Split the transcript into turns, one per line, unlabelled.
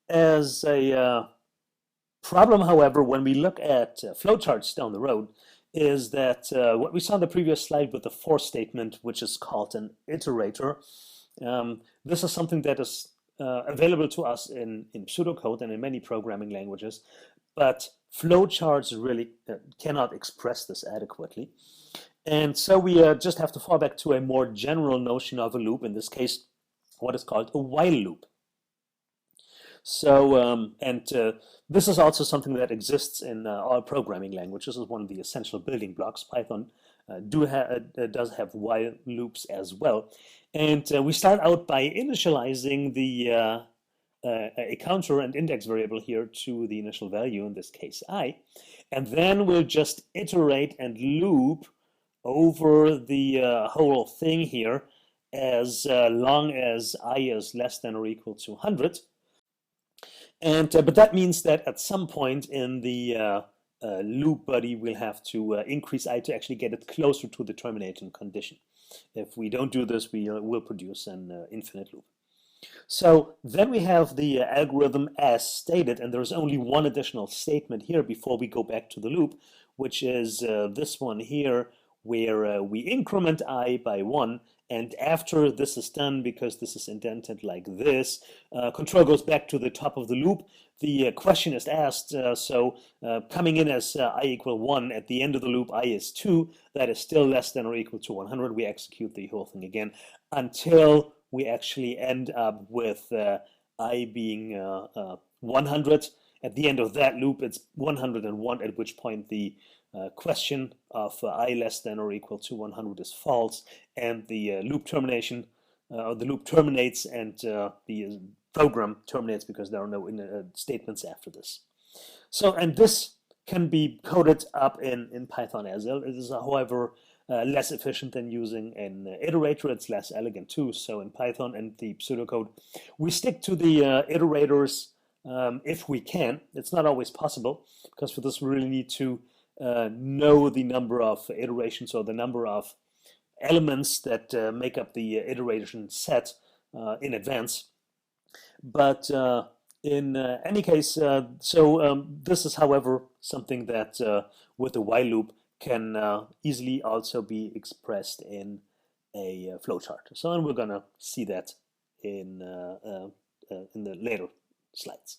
as a problem, however, when we look at flowcharts down the road, is that what we saw in the previous slide with the for statement, which is called an iterator, this is something that is available to us in pseudocode and in many programming languages, but flowcharts really cannot express this adequately. And so we just have to fall back to a more general notion of a loop, in this case, what is called a while loop. So, this is also something that exists in all programming languages. This is one of the essential building blocks. Python does have while loops as well. And we start out by initializing a counter and index variable here to the initial value, in this case I. And then we'll just iterate and loop over the whole thing here as long as I is less than or equal to 100. And but that means that at some point in the loop body, we'll have to increase I to actually get it closer to the terminating condition. If we don't do this, we will produce an infinite loop. So then we have the algorithm as stated, and there's only one additional statement here before we go back to the loop, which is this one here, where we increment I by 1, and after this is done, because this is indented like this, control goes back to the top of the loop. The question is asked, coming in as I equal 1, at the end of the loop I is 2, that is still less than or equal to 100. We execute the whole thing again until we actually end up with I being 100. At the end of that loop, it's 101, at which point the question of I less than or equal to 100 is false, and the loop termination, the loop terminates, and the program terminates because there are no statements after this. So, and this can be coded up in Python as well. It is, however, less efficient than using an iterator. It's less elegant too. So in Python and the pseudocode, we stick to the iterators if we can. It's not always possible, because for this we really need to know the number of iterations, or the number of elements that make up the iteration set in advance. But in any case, this is, however, something that with a while loop can easily also be expressed in a flowchart. So, and we're gonna see that in the later slides.